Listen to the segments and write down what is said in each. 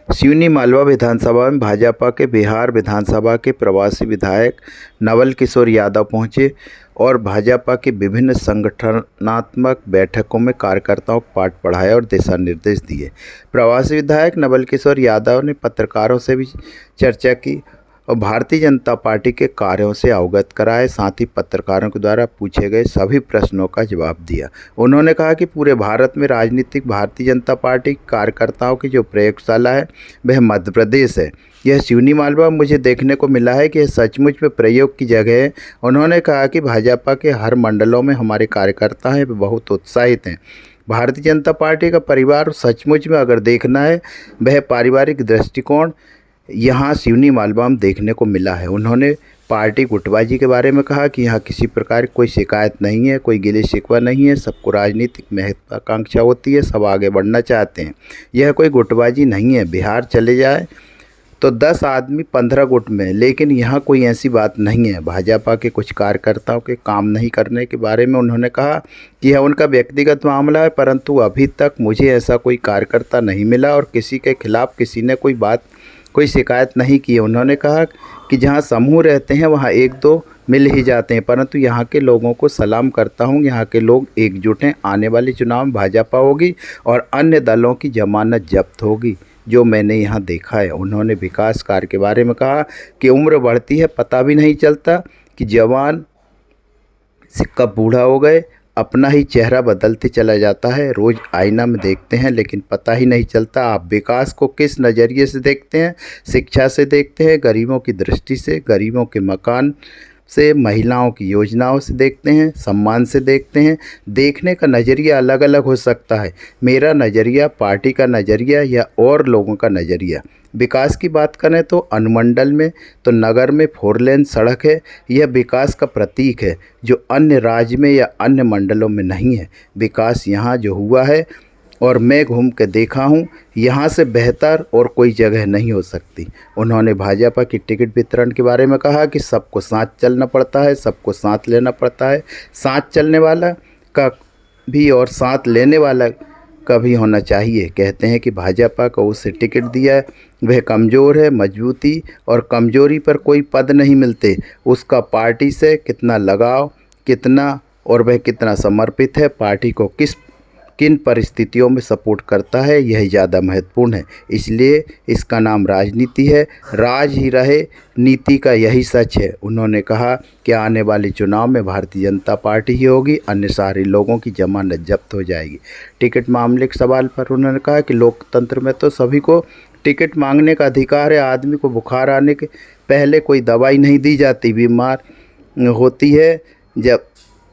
सिवनी मालवा विधानसभा में भाजपा के बिहार विधानसभा के प्रवासी विधायक नवल किशोर यादव पहुंचे और भाजपा की विभिन्न संगठनात्मक बैठकों में कार्यकर्ताओं को पाठ पढ़ाया और दिशा निर्देश दिए। प्रवासी विधायक नवल किशोर यादव ने पत्रकारों से भी चर्चा की और भारतीय जनता पार्टी के कार्यों से अवगत कराए, साथ ही पत्रकारों के द्वारा पूछे गए सभी प्रश्नों का जवाब दिया। उन्होंने कहा कि पूरे भारत में राजनीतिक भारतीय जनता पार्टी कार्यकर्ताओं की जो प्रयोगशाला है वह मध्य प्रदेश है। यह सिवनी मालवा मुझे देखने को मिला है कि यह सचमुच में प्रयोग की जगह है। उन्होंने कहा कि भाजपा के हर मंडलों में हमारे कार्यकर्ता हैं, वे बहुत उत्साहित हैं। भारतीय जनता पार्टी का परिवार सचमुच में अगर देखना है, वह पारिवारिक दृष्टिकोण यहाँ सिवनी मालवा में देखने को मिला है। उन्होंने पार्टी गुटबाजी के बारे में कहा कि यहाँ किसी प्रकार की कोई शिकायत नहीं है, कोई गिले शिकवा नहीं है, सबको राजनीतिक महत्वाकांक्षा होती है, सब आगे बढ़ना चाहते हैं। यह कोई गुटबाजी नहीं है। बिहार चले जाए तो 10 आदमी 15 गुट में, लेकिन यहाँ कोई ऐसी बात नहीं है। भाजपा के कुछ कार्यकर्ताओं के काम नहीं करने के बारे में उन्होंने कहा कि यह उनका व्यक्तिगत मामला है, परंतु अभी तक मुझे ऐसा कोई कार्यकर्ता नहीं मिला और किसी के खिलाफ किसी ने कोई शिकायत नहीं की है। उन्होंने कहा कि जहाँ समूह रहते हैं वहाँ एक दो मिल ही जाते हैं, परंतु यहाँ के लोगों को सलाम करता हूँ, यहाँ के लोग एकजुट हैं। आने वाले चुनाव में भाजपा होगी और अन्य दलों की जमानत जब्त होगी, जो मैंने यहाँ देखा है। उन्होंने विकास कार्य के बारे में कहा कि उम्र बढ़ती है, पता भी नहीं चलता कि जवान से कब बूढ़ा हो गए। अपना ही चेहरा बदलते चला जाता है। रोज़ आईना में देखते हैं लेकिन पता ही नहीं चलता आप विकास को किस नज़रिए से देखते हैं। शिक्षा से देखते हैं, गरीबों की दृष्टि से, गरीबों के मकान से, महिलाओं की योजनाओं से देखते हैं, सम्मान से देखते हैं। देखने का नज़रिया अलग अलग हो सकता है। मेरा नज़रिया, पार्टी का नज़रिया या और लोगों का नज़रिया। विकास की बात करें तो अनुमंडल में तो नगर में 4 लेन सड़क है। यह विकास का प्रतीक है जो अन्य राज्य में या अन्य मंडलों में नहीं है। विकास यहाँ जो हुआ है और मैं घूम के देखा हूँ, यहाँ से बेहतर और कोई जगह नहीं हो सकती। उन्होंने भाजपा की टिकट वितरण के बारे में कहा कि सबको साथ चलना पड़ता है, सबको साथ लेना पड़ता है। साथ चलने वाला का भी और साथ लेने वाला का भी होना चाहिए। कहते हैं कि भाजपा को उसे टिकट दिया है, वह कमज़ोर है। मजबूती और कमज़ोरी पर कोई पद नहीं मिलते। उसका पार्टी से कितना लगाव, कितना और वह कितना समर्पित है, पार्टी को किन परिस्थितियों में सपोर्ट करता है, यह ज़्यादा महत्वपूर्ण है। इसलिए इसका नाम राजनीति है। राज ही रहे, नीति का यही सच है। उन्होंने कहा कि आने वाले चुनाव में भारतीय जनता पार्टी ही होगी, अन्य सारे लोगों की जमानत जब्त हो जाएगी। टिकट मामले के सवाल पर उन्होंने कहा कि लोकतंत्र में तो सभी को टिकट मांगने का अधिकार है। आदमी को बुखार आने के पहले कोई दवाई नहीं दी जाती, बीमार होती है जब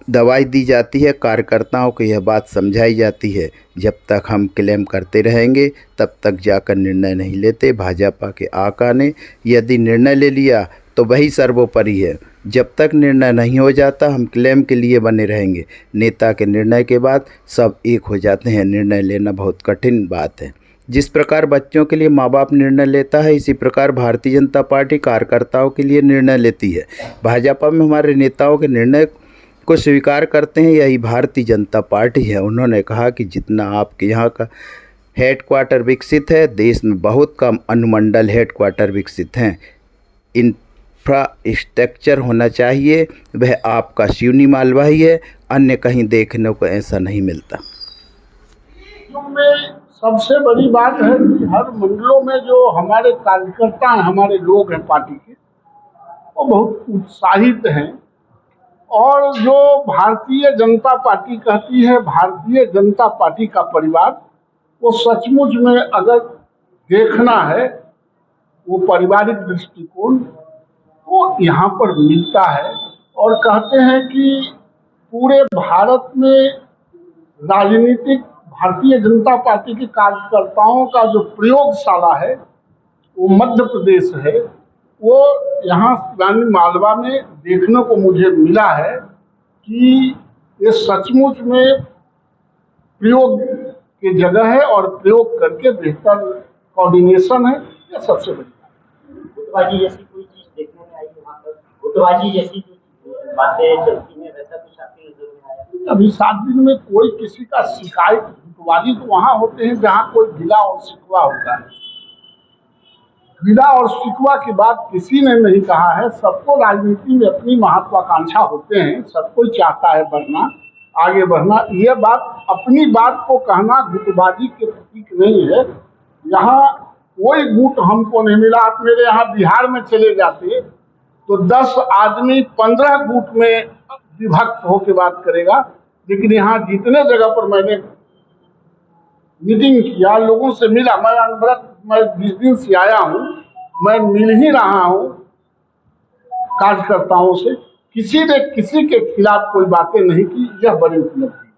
दवाई दी जाती है। कार्यकर्ताओं को यह बात समझाई जाती है। जब तक हम क्लेम करते रहेंगे तब तक जाकर निर्णय नहीं लेते। भाजपा के आका ने यदि निर्णय ले लिया तो वही सर्वोपरि है। जब तक निर्णय नहीं हो जाता हम क्लेम के लिए बने रहेंगे। नेता के निर्णय के बाद सब एक हो जाते हैं। निर्णय लेना बहुत कठिन बात है। जिस प्रकार बच्चों के लिए माँ बाप निर्णय लेता है, इसी प्रकार भारतीय जनता पार्टी कार्यकर्ताओं के लिए निर्णय लेती है। भाजपा में हमारे नेताओं के निर्णय को स्वीकार करते हैं, यही भारतीय जनता पार्टी है। उन्होंने कहा कि जितना आपके यहाँ का हेडक्वार्टर विकसित है, देश में बहुत कम अनुमंडल हेडक्वार्टर विकसित हैं। इंफ्रास्ट्रक्चर होना चाहिए, वह आपका सिवनी मालवा ही है, अन्य कहीं देखने को ऐसा नहीं मिलता। में सबसे बड़ी बात है कि हर मंडलों में जो हमारे कार्यकर्ता हैं, हमारे लोग हैं पार्टी के, वो बहुत उत्साहित हैं। और जो भारतीय जनता पार्टी कहती है, भारतीय जनता पार्टी का परिवार, वो सचमुच में अगर देखना है वो पारिवारिक दृष्टिकोण वो यहाँ पर मिलता है। और कहते हैं कि पूरे भारत में राजनीतिक भारतीय जनता पार्टी के कार्यकर्ताओं का जो प्रयोगशाला है वो मध्य प्रदेश है। वो यहाँ सिवनी मालवा में देखने को मुझे मिला है कि ये सचमुच में प्रयोग की जगह है और प्रयोग करके बेहतर कोऑर्डिनेशन है। ये सबसे बड़ी गुटबाजी जैसी कोई चीज देखने में आई वहाँ पर? गुटबाजी जैसी जो बातें चलती हैं वैसा कुछ आपकी नजर में आया? अभी 7 दिन में कोई किसी का शिकायत गुटबाजी तो वहाँ होते हैं जहाँ कोई गिला और शिकवा होता है। विदा और शिकवा की बात किसी ने नहीं कहा है। सबको राजनीति में अपनी महत्वाकांक्षा होते हैं, सब कोई चाहता है बढ़ना, आगे बढ़ना। ये बात, अपनी बात को कहना गुटबाजी के प्रतीक नहीं है। यहाँ कोई गुट हमको नहीं मिला। आप मेरे यहाँ बिहार में चले जाते तो 10 आदमी 15 गुट में विभक्त होकर बात करेगा, लेकिन यहाँ जितने जगह पर मैंने मीटिंग किया, लोगों से मिला, मैं अनवरत, मैं 20 दिन से आया हूँ, मैं मिल ही रहा हूँ कार्यकर्ताओं से, किसी ने किसी के खिलाफ कोई बातें नहीं की। यह बड़ी उपलब्धि।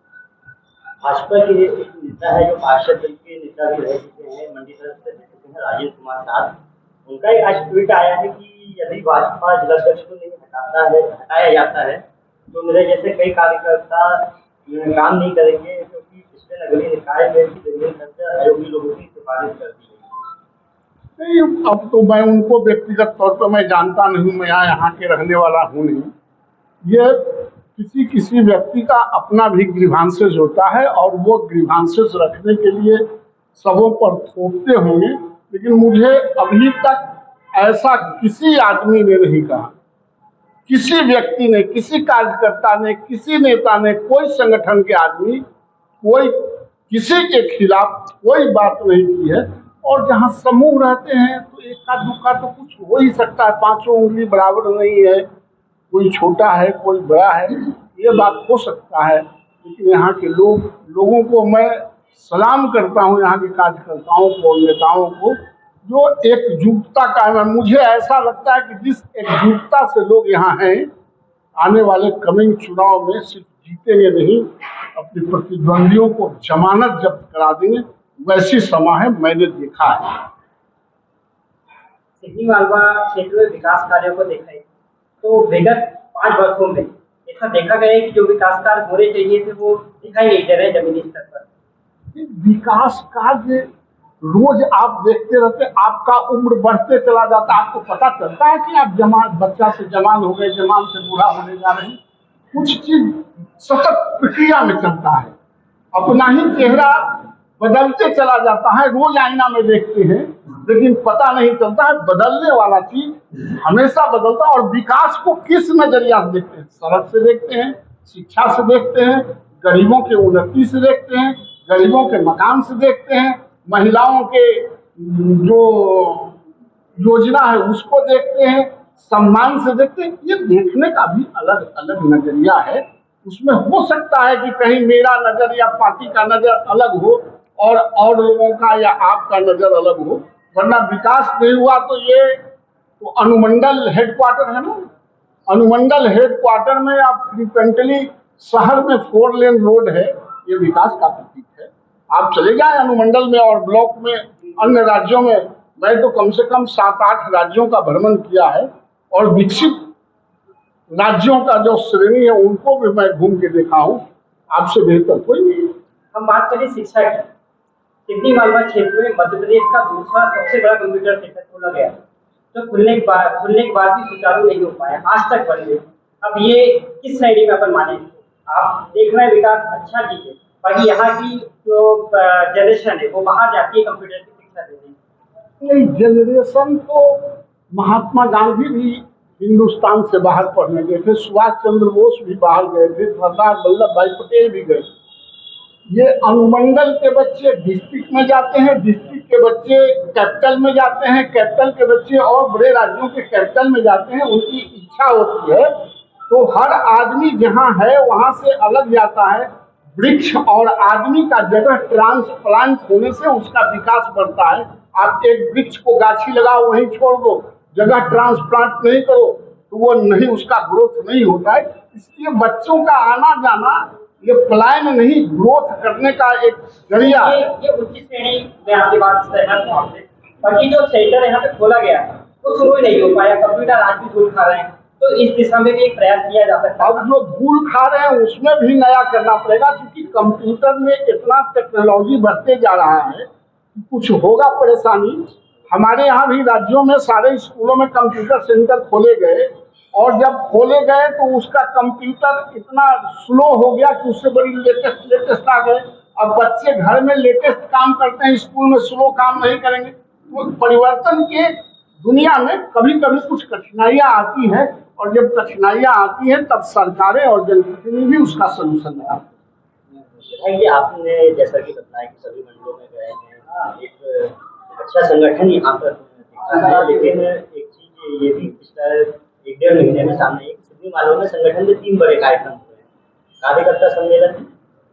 भाजपा के एक नेता है जो पार्षद दल के नेता भी रह चुके हैं, मंडी तरफ से रह चुके हैं, राजेश कुमार साहब, उनका एक आज ट्वीट आया है कि यदि भाजपा जिलाध्यक्ष को नहीं हटाया जाता है तो मेरे जैसे कई कार्यकर्ता काम नहीं करेंगे, क्योंकि पिछले नगरीय निकाय में भी जमीन खर्चा आयोगी लोगों की सिफारिश कर दी है। नहीं, अब तो मैं उनको व्यक्तिगत तौर पर मैं जानता नहीं, मैं यहाँ के रहने वाला हूँ नहीं। ये किसी व्यक्ति का अपना भी ग्रीवांसेस होता है और वो ग्रीवांसेस रखने के लिए सबों पर थोपते होंगे, लेकिन मुझे अभी तक ऐसा किसी आदमी ने नहीं कहा, किसी व्यक्ति ने, किसी कार्यकर्ता ने, किसी नेता ने, कोई संगठन के आदमी, कोई किसी के खिलाफ कोई बात नहीं की है। और जहाँ समूह रहते हैं तो एका दुक्का तो कुछ हो ही सकता है, पांचों उंगली बराबर नहीं है, कोई छोटा है कोई बड़ा है, ये बात हो सकता है। लेकिन यहाँ के लोगों को मैं सलाम करता हूँ, यहाँ के कार्यकर्ताओं को और नेताओं को, जो एकजुटता का है। मुझे ऐसा लगता है कि जिस एकजुटता से लोग यहाँ हैं, आने वाले कमिंग चुनाव में सिर्फ जीतेंगे नहीं, अपने प्रतिद्वंदियों को जमानत जब्त करा देंगे, वैसी समा है, मैंने देखा है। सिवनी मालवा क्षेत्र में विकास कार्यों को देखा है तो विगत 5 वर्षों में ऐसा देखा गया है कि जो विकास कार्य होने चाहिए थे वो दिखाई नहीं दे रहे जमीनी स्तर पर। विकास कार्य रोज आप देखते रहते, आपका उम्र बढ़ते चला जाता, आपको पता चलता है कि आप बच्चा से जवान हो गए, जवान से बूढ़ा होने जा रहे हैं। कुछ चीज सतत प्रक्रिया में चलता है, अपना ही चेहरा बदलते चला जाता है। रोज आईना में देखते हैं, लेकिन पता नहीं चलता है बदलने वाला चीज हमेशा बदलता है। और विकास को किस नजरिया से देखते हैं? सड़क से देखते हैं, शिक्षा से देखते हैं, गरीबों के उन्नति से देखते हैं, गरीबों के मकान से देखते हैं, महिलाओं के जो योजना है उसको देखते हैं, सम्मान से देखते हैं। ये देखने का भी अलग अलग नजरिया है। उसमें हो सकता है कि कहीं मेरा नजर या पार्टी का नजर अलग हो और लोगों का या आपका नजर अलग हो, वरना विकास नहीं हुआ तो ये तो अनुमंडल हेडक्वार्टर है ना, अनुमंडल हेडक्वार्टर में आप फ्रीक्वेंटली शहर में 4 लेन रोड है, ये विकास का प्रतीक है। आप चले जाए अनुमंडल में और ब्लॉक में, अन्य राज्यों में, मैं तो कम से कम 7-8 राज्यों का भ्रमण किया है और विकसित राज्यों का जो श्रेणी है उनको भी मैं घूम के देखा हूँ। आपसे बेहतर कोई नहीं। हम बात करें शिक्षा की, सिवनी मालवा क्षेत्र में मध्य प्रदेश का दूसरा सबसे बड़ा कंप्यूटर सेंटर खोला गया, तो खुलने के बाद भी सुचारू नहीं हो पाया, आज तक बंद है। अब ये किस श्रेणी में अपन माने? आप देख रहे हैं विकास अच्छा चीज है, बाकी यहाँ की जो जनरेशन है वो बाहर जाती है कंप्यूटर की शिक्षा देने। नहीं, जनरेशन तो महात्मा गांधी भी हिंदुस्तान से बाहर पढ़ने गए थे, सुभाष चंद्र बोस भी बाहर गए थे, सरदार वल्लभ भाई पटेल भी गए। ये अनुमंडल के बच्चे डिस्ट्रिक्ट में जाते हैं, डिस्ट्रिक्ट के बच्चे कैपिटल में जाते हैं, कैपिटल के बच्चे और बड़े राज्यों के कैपिटल में जाते हैं। उनकी इच्छा होती है तो हर आदमी जहाँ है वहाँ से अलग जाता है। वृक्ष और आदमी का जगह ट्रांसप्लांट होने से उसका विकास बढ़ता है। आप एक वृक्ष को गाछी लगाओ वहीं छोड़ दो, जगह ट्रांसप्लांट नहीं करो तो वो नहीं, उसका ग्रोथ नहीं होता है। इसलिए बच्चों का आना जाना ये पलायन नहीं, ग्रोथ करने का एक जरिया है। ये उच्च श्रेणी में आपकी बात सहमत हूं आपसे। बाकी जो सेंटर यहाँ पे खोला गया वो शुरू ही नहीं हो पाया, कंप्यूटर आज भी धूल खा रहे हैं, तो इस दिशा में भी एक प्रयास किया जा सकता है। अब जो धूल खा रहे हैं उसमें भी नया करना पड़ेगा, क्योंकि कंप्यूटर में इतना टेक्नोलॉजी बढ़ते जा रहा है, कुछ होगा परेशानी। हमारे यहाँ भी राज्यों में सारे स्कूलों में कंप्यूटर सेंटर खोले गए, और जब खोले गए तो उसका कंप्यूटर इतना स्लो हो गया कि उससे बड़ी लेटेस्ट आ गए। अब बच्चे घर में लेटेस्ट काम करते हैं, स्कूल में स्लो काम नहीं करेंगे। तो परिवर्तन के दुनिया में कभी कभी कुछ कठिनाइयां आती हैं, और जब कठिनाइयां आती हैं तब सरकारें और जनप्रतिनिधि उसका सलूशन निकालते हैं। ये आपने जैसा कि बताया कि सभी मंडलों में गए हैं, एक अच्छा संगठन यहाँ पर दिखा है, लेकिन एक चीज ये भी पिछला 1-1.5 महीने में सामने आई, सिवनी मालवा में संगठन में 3 बड़े कार्यक्रम हुए हैं। कार्यकर्ता सम्मेलन,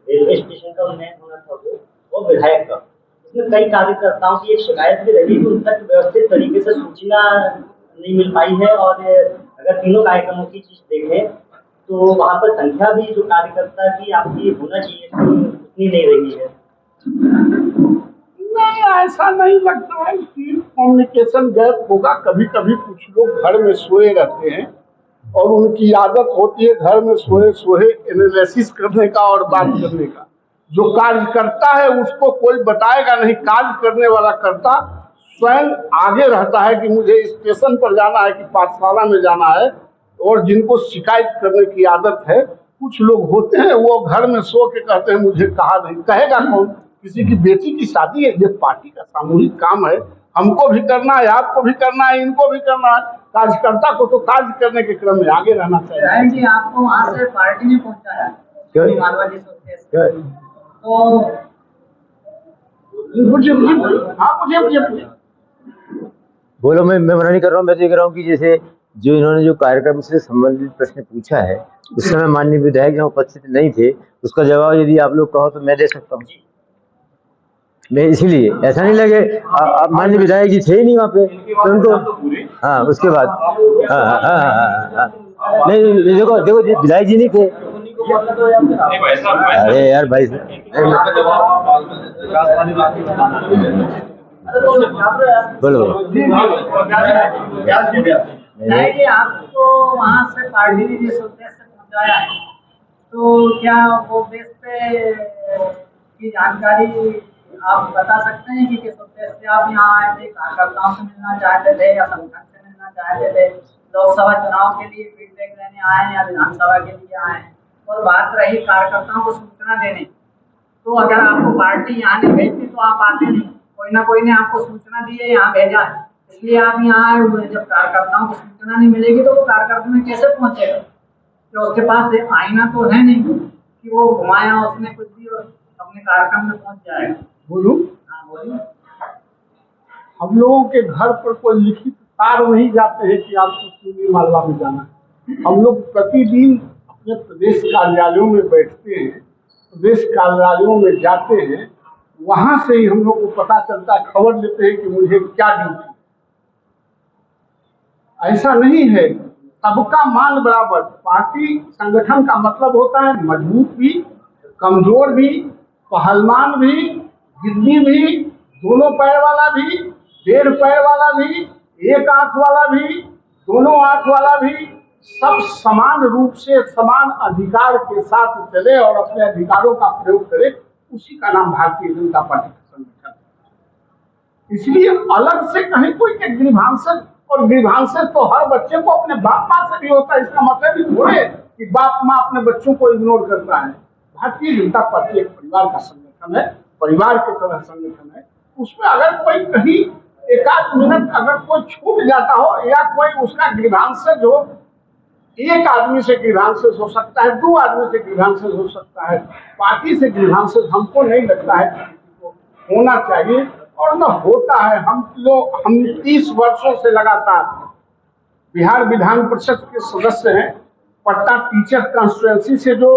रेलवे स्टेशन का उन्नयन होना था वो, और विधायक का। इसमें कई कार्यकर्ताओं की एक शिकायत भी रही कि उन तक व्यवस्थित तरीके से सूचना नहीं मिल पाई है, और अगर तीनों कार्यक्रमों की चीज देखें तो वहाँ पर संख्या भी जो कार्यकर्ता की आपकी होना चाहिए उतनी नहीं रही है। नहीं, ऐसा नहीं लगता है कि कम्युनिकेशन गैप होगा। कभी कभी कुछ लोग घर में सोए रहते हैं और उनकी आदत होती है घर में सोए सोए एनालिसिस करने का और बात करने का। जो कार्य करता है उसको कोई बताएगा नहीं, कार्य करने वाला करता स्वयं आगे रहता है कि मुझे स्टेशन पर जाना है कि पाठशाला में जाना है। और जिनको शिकायत करने की आदत है, कुछ लोग होते हैं वो घर में सो के कहते हैं मुझे कहा नहीं। कहेगा कौन? किसी की बेटी की शादी है, ये पार्टी का सामूहिक काम है, हमको भी करना है, आपको भी करना है, इनको भी करना है। कार्यकर्ता को तो कार्य करने के क्रम में आगे रहना चाहिए। जी आपको वहाँ से पार्टी ने पहुँचाया मालवा जी सोचते तो मुझे बोलो, मैं मना नहीं कर रहा हूँ। मैं तो ये कह रहा हूँ कि जैसे जो इन्होंने जो कार्यक्रम से संबंधित प्रश्न पूछा है, उस समय माननीय विधायक जहाँ उपस्थित नहीं थे, उसका जवाब यदि आप लोग कहो तो मैं दे सकता हूँ। मैं इसीलिए ऐसा नहीं लगे आप माननीय विधायक जी थे ही नहीं वहाँ पे तो उनको, हाँ उसके बाद हाँ नहीं देखो देखो विधायक जी नहीं थे। अरे यार भाई बोलो नहीं, आपको वहाँ से पार्टी ने जिस उद्देश्य से पहुँचाया है, तो क्या वो उद्देश्य पे की जानकारी आप बता सकते हैं कि किस उद्देश्य से आप यहाँ आए थे? कार्यकर्ताओं से मिलना चाहते थे या संगठन से मिलना चाहते थे? लोकसभा चुनाव के लिए फीडबैक लेने आए हैं या विधानसभा के लिए आए हैं? और बात रही कार्यकर्ताओं को सूचना देने, तो अगर आपको पार्टी यहाँ नहीं भेजती तो आप आते नहीं, कोई ना कोई ने आपको सूचना दी है, यहाँ भेजा है, इसलिए आप यहाँ आए हुए। जब कार्यकर्ताओं को सूचना नहीं मिलेगी तो वो कार्यकर्ता में कैसे पहुंचेगा? तो उसके पास एक आईना तो है नहीं कि वो घुमाया उसने कुछ भी और अपने कार्यक्रम में पहुंच जाएगा। बोलूं? हाँ बोलिए। हम लोगों के घर पर कोई लिखित तार नहीं जाते हैं कि आपको सिवनी मालवा में जाना है। हम लोग प्रतिदिन अपने प्रदेश कार्यालयों में बैठते हैं, प्रदेश कार्यालयों में जाते हैं, वहां से ही हम लोग को पता चलता है, खबर लेते हैं कि मुझे क्या ड्यूटी। ऐसा नहीं है, सबका मान बराबर। पार्टी संगठन का मतलब होता है मजबूत भी, कमजोर भी, पहलवान भी, गिद्दी भी, दोनों पैर वाला भी, 1.5 पैर वाला भी, 1 आंख वाला भी, दोनों आंख वाला भी, सब समान रूप से समान अधिकार के साथ चले और अपने अधिकारों का प्रयोग करे। उसी का नाम भारतीय जनता पार्टी का संगठन है। इसलिए अलग से कहीं कोई के ग्रीवांसेस, और ग्रीवांसेस तो हर बच्चे को अपने बाप माँ से भी होता है। इसका मतलब ही थोड़े कि बाप माँ अपने बच्चों को इग्नोर करता है। भारतीय जनता पार्टी एक परिवार का संगठन है, परिवार की तरह संगठन है। उसमें अगर कोई कहीं 1-8 मिनट अगर कोई छूट जाता हो या कोई उसका ग्रीवांसेस हो, 1 आदमी से ग्रीवांसेस हो सकता है, 2 आदमी से ग्रीवांसेस हो सकता है, पार्टी से ग्रीवांसेस हमको नहीं लगता है किसी को होना चाहिए और न होता है। हम 30 वर्षों से लगातार बिहार विधान परिषद के सदस्य हैं। पट्टा टीचर कंस्टिट्यूएंसी से जो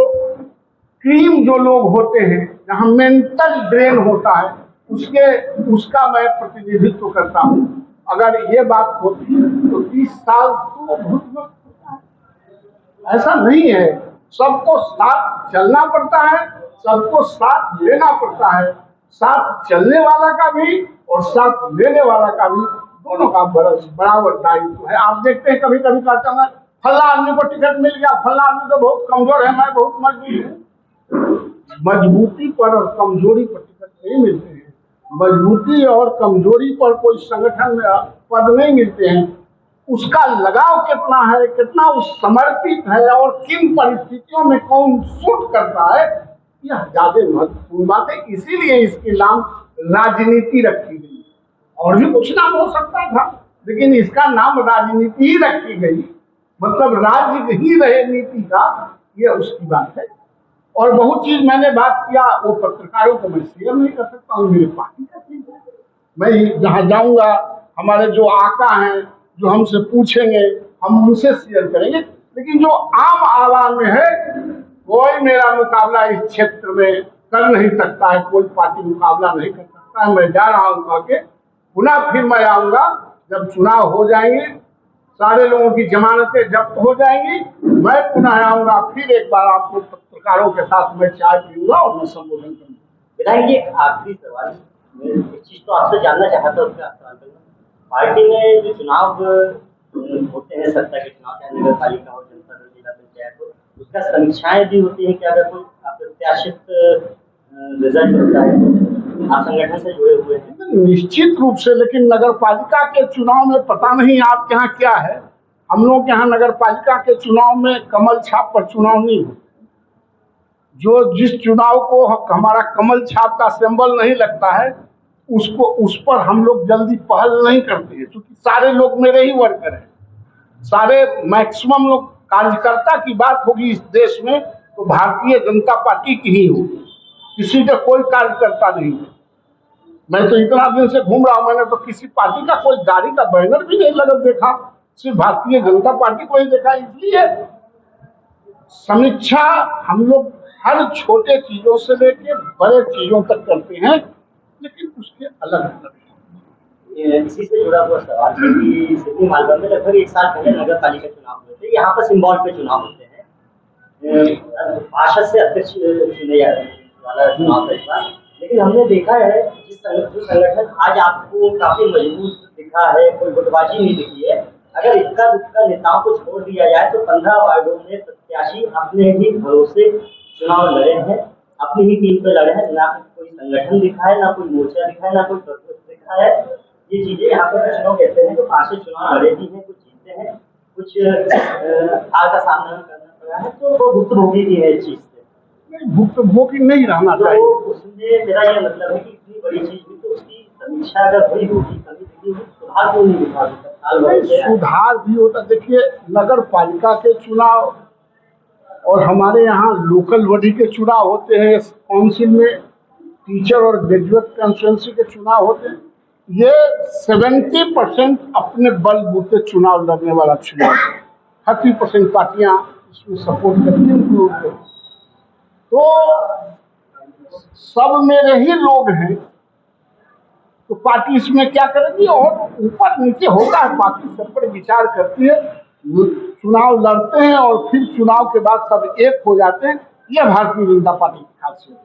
क्रीम जो लोग होते हैं, जहाँ मेंटल ड्रेन होता है, उसका मैं प्रतिनिधित्व करता हूँ। अगर ये बात होती है तो 30 साल तो बहुत ऐसा नहीं है। सबको साथ चलना पड़ता है, सबको साथ लेना पड़ता है। साथ चलने वाला का भी और साथ लेने वाला का भी, दोनों का बराबर दायित्व है। आप देखते हैं कभी कभी कहते हैं फला आदमी को टिकट मिल गया, फला आदमी तो बहुत कमजोर है, मैं बहुत मजबूत हूँ। मजबूती पर और कमजोरी पर टिकट नहीं मिलते हैं। मजबूती और कमजोरी पर कोई संगठन में पद नहीं मिलते हैं। उसका लगाव कितना है, कितना उस समर्पित है और किन परिस्थितियों में कौन सूट करता है, यह ज्यादा महत्वपूर्ण बात है। इसीलिए इसके नाम राजनीति रखी गई। और भी कुछ नाम हो सकता था, लेकिन इसका नाम राजनीति ही रखी गई, मतलब राज्य ही रहे नीति का, ये उसकी बात है। और बहुत चीज मैंने बात किया, वो पत्रकारों को मैं शेयर नहीं कर सकता हूँ, मेरे पार्टी का चीज है। मैं जहाँ जाऊंगा, हमारे जो आका हैं, जो हमसे पूछेंगे, हम उनसे शेयर करेंगे। लेकिन जो आम आवाम में है, कोई मेरा मुकाबला इस क्षेत्र में कर नहीं सकता है, कोई पार्टी मुकाबला नहीं कर सकता है। मैं जा रहा हूँ कह के, पुनः फिर मैं आऊंगा जब चुनाव हो जाएंगे, सारे लोगों की जमानतें जब्त हो जाएंगी, मैं पुनः आऊंगा, फिर एक बार आपको पत्रकारों के साथ मैं चाय पीऊंगा और मैं संबोधन करूंगा। विधायक जी, एक आखिरी सवाल, मैं एक चीज तो आपसे जानना चाहता हूँ, उसका सवाल करूंगा। पार्टी में जो चुनाव होते हैं, सत्ता के चुनाव, चाहे नगर पालिका हो, जनता दल, जिला पंचायत हो, उसका समीक्षाएं भी होती है कि अगर कोई अप्रत्याशित रिजल्ट होता है, आप संगठन से जुड़े हुए हैं। निश्चित रूप से, लेकिन नगर पालिका के चुनाव में पता नहीं आपके यहाँ क्या है, हम लोग के यहाँ नगर पालिका के चुनाव में कमल छाप पर चुनाव नहीं होता। जो जिस चुनाव को हमारा कमल छाप का सिंबल नहीं लगता है, उसको उस पर हम लोग जल्दी पहल नहीं करते हैं, क्योंकि सारे लोग मेरे ही वर्कर हैं, सारे मैक्सिमम लोग, कार्यकर्ता की बात होगी इस देश में तो भारतीय जनता पार्टी की ही होगी, किसी का कोई कार्यकर्ता नहीं है। मैं तो इतना दिन से घूम रहा हूं, मैंने तो किसी पार्टी का कोई गाड़ी का बैनर भी नहीं लगा देखा, सिर्फ भारतीय जनता पार्टी को ही देखा। इसलिए समीक्षा हम लोग हर छोटे चीजों से लेके बड़े चीजों तक करते हैं, लेकिन उसके अलग अलग। इसी से जुड़ा हुआ सवाल है कि सिडनी मालवा में लगभग 1 साल पहले नगर पालिका चुनाव हुए थे। यहाँ पर सिंबल पे चुनाव होते हैं, पार्षद से अध्यक्ष चुने वाला चुनाव था इस बार। लेकिन हमने देखा है जिस संगठन आज आपको काफी मजबूत दिखा है, कोई गुटबाजी नहीं दिखी है, अगर इक्का दुक्का नेताओं को छोड़ दिया जाए तो 15 वार्डों में प्रत्याशी अपने ही भरोसे चुनाव लड़े हैं, अपनी ही टीम पे लड़े हैं। ना कोई संगठन दिखा है, ना कोई मोर्चा दिखा है, ना कोई प्रत्याशी दिखा है। ये चीजें यहाँ पर कुछ लोग कहते हैं कि पार्षद चुनाव लड़े भी हैं, कुछ जीते हैं, कुछ हार का सामना करना पड़ा है, तो वो भुक्तभोगी भी है इस चीज से। भुक्तभोगी नहीं रहना चाहिए। तो उसमें मेरा ये मतलब है कि इतनी बड़ी चीज भी तो उसकी समीक्षा अगर हुई होगी, कभी दिखी होगी, सुधार क्यों नहीं दिखा सकता? सुधार भी होता। देखिए, नगर पालिका के चुनाव और हमारे यहाँ लोकल बॉडी के चुनाव होते हैं, काउंसिल में टीचर और ग्रेजुएट कंस्टिट्यूंसी के चुनाव होते हैं, ये 70% अपने बलबूते चुनाव लड़ने वाला चुनाव है। 30% पार्टियां इसमें सपोर्ट करती हैं, तो सब मेरे ही लोग हैं, तो पार्टी इसमें क्या करेगी? और ऊपर नीचे होता है, पार्टी सब पर विचार करती है, चुनाव लड़ते हैं और फिर चुनाव के बाद सब एक हो जाते हैं। यह भारतीय जनता पार्टी की खासियत है।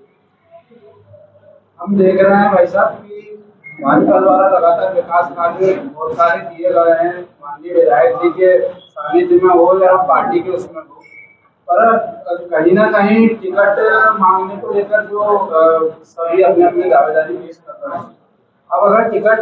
हम देख रहे हैं भाई साहब कि भाजपा द्वारा लगातार विकास कार्य बहुत सारे किए गए हैं, माननीय विधायक जी के सानिध्य में हो या पार्टी के उसमें हो, पर कहीं ना कहीं टिकट मांगने को लेकर जो सभी अपने अपने दावेदारी पेश कर रहे हैं। अब अगर टिकट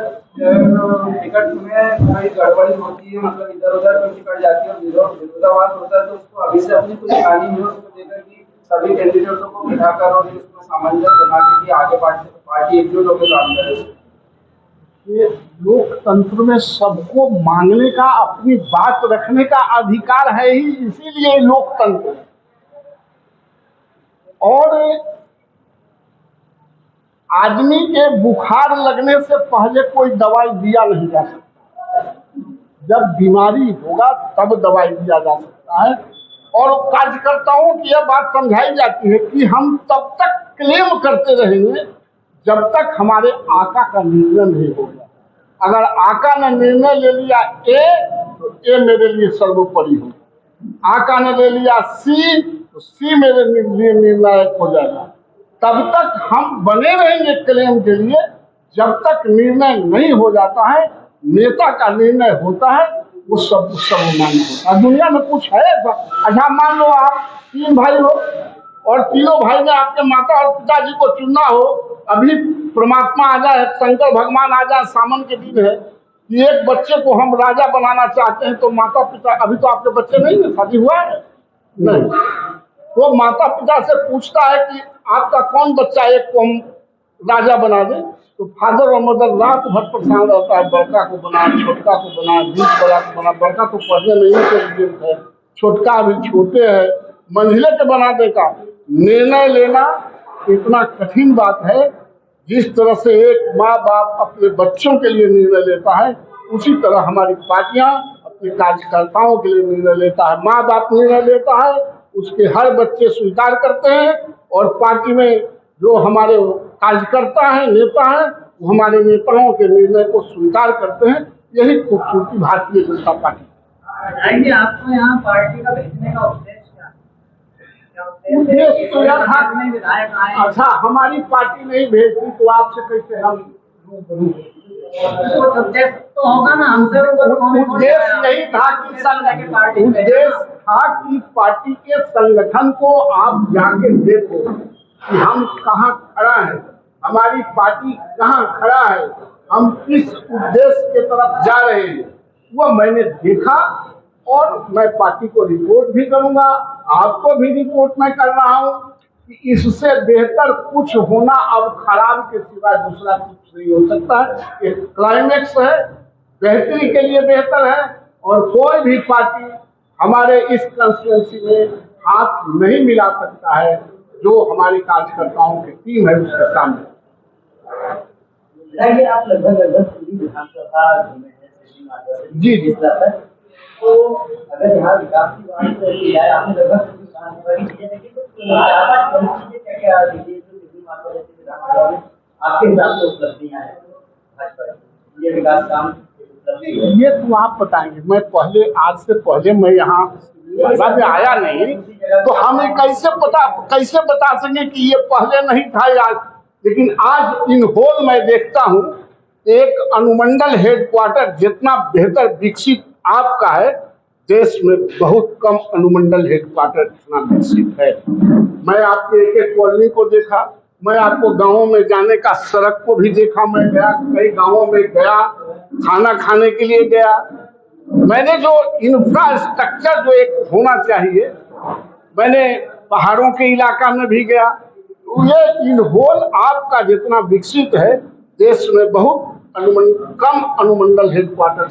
में कोई गड़बड़ी होती है, मतलब इधर उधर कोई टिकट जाती है और विरोधाभास होता है, तो उसको अभी से अपनी कुछ कहानी है उसको लेकर कि सभी कैंडिडेटों को बिठाकर और उसमें सामंजस्य बना के आगे पार्टी एकजुट होकर काम करे। ये लोकतंत्र में सबको मांगने का, अपनी बात रखने का अधिकार है ही, इसीलिए लोकतंत्र। और आदमी के बुखार लगने से पहले कोई दवाई दिया नहीं जा सकता, जब बीमारी होगा तब दवाई दिया जा सकता है। और कार्यकर्ताओं की यह बात समझाई जाती है कि हम तब तक क्लेम करते रहेंगे जब तक हमारे आका का निर्णय नहीं होगा। अगर आका ने निर्णय ले लिया ए, तो ए मेरे लिए सर्वोपरि होगा। आका ने ले लिया सी, तो सी मेरे लिए निर्णायक हो जाएगा। तब तक हम बने रहेंगे क्लेम के लिए, जब तक निर्णय नहीं हो जाता है। नेता का निर्णय होता है, वो सब मान्य होता है। दुनिया में कुछ है ऐसा? अच्छा, मान लो आप 3 भाई हो और तीनों भाई ने आपके माता और पिताजी को चुनना हो। अभी परमात्मा आ जाए, शंकर भगवान आ जाए, सावन के दिन है, कि एक बच्चे को हम राजा बनाना चाहते हैं, तो माता पिता, अभी तो आपके बच्चे नहीं है, शादी हुआ है नहीं, तो माता पिता से पूछता है कि आपका कौन बच्चा एक को हम राजा बना दें, तो फादर और मदर रात भर परेशान रहता है, बड़का को बना, छोटका को बना, बीच बड़ा को बना। बड़का तो पढ़ने में इंटेलिजेंट है, छोटका अभी छोटे है, मंझले के बनाने का निर्णय लेना इतना कठिन बात है। जिस तरह से एक माँ बाप अपने बच्चों के लिए निर्णय लेता है, उसी तरह हमारी पार्टियां अपने कार्यकर्ताओं के लिए निर्णय लेता है। माँ बाप निर्णय लेता है, उसके हर बच्चे स्वीकार करते हैं, और पार्टी में जो हमारे कार्यकर्ता हैं, नेता हैं, वो हमारे नेताओं के निर्णय को स्वीकार करते हैं। यही खूबसूरती भारतीय जनता पार्टी। बताइए, आपको यहाँ पार्टी का भेजने का उद्देश्य क्या है? उद्देश्य तो यह था, विधायक आए। अच्छा, हमारी पार्टी नहीं भेजती तो आपसे कैसे हम उद्देश्य तो होगा ना, हमसे उद्देश्य यही था कि उद्देश्य था कि पार्टी के संगठन को आप जाके देखो कि हम कहाँ खड़ा है, हमारी पार्टी कहाँ खड़ा है, हम किस उद्देश्य के तरफ जा रहे हैं, वह मैंने देखा। और मैं पार्टी को रिपोर्ट भी करूंगा, आपको भी रिपोर्ट मैं कर रहा हूं कि इससे बेहतर कुछ होना अब खराब के सिवा दूसरा कुछ नहीं हो सकता है। एक क्लाइमेक्स है, बेहतरी के लिए बेहतर है, और कोई भी पार्टी हमारे इस कंस्टिट्यूंसी में हाथ नहीं मिला सकता है जो हमारे कार्यकर्ताओं की टीम है उसके सामने। आप लगभग पूरी विधानसभा घूमे हैं जी जी। तो अगर यहाँ विकास की बात की जाए, आपने लगभग पूरी विधानसभा की चीजें देखी, तो चीजें क्या देखिए जो दिल्ली माता जैसी विधानसभा में आपके हिसाब से उपलब्धियां हैं भाजपा की, ये विकास काम ये तो आप बताएंगे। मैं पहले, आज से पहले मैं यहाँ में आया नहीं, तो हम कैसे बता सकें कि ये पहले नहीं था आज। लेकिन आज इन होल मैं देखता हूँ, एक अनुमंडल हेडक्वार्टर जितना बेहतर विकसित आपका है, देश में बहुत कम अनुमंडल हेडक्वार्टर इतना विकसित है। मैं आपके एक एक कॉलोनी को देखा, मैं आपको गाँवों में जाने का सड़क को भी देखा। मैं गया, कई गाँवों में गया, खाना खाने के लिए गया। मैंने जो इंफ्रास्ट्रक्चर जो एक होना चाहिए, मैंने पहाड़ों के इलाका में भी गया। तो ये इन होल आपका जितना विकसित है, देश में बहुत कम अनुमंडल हेडक्वार्टर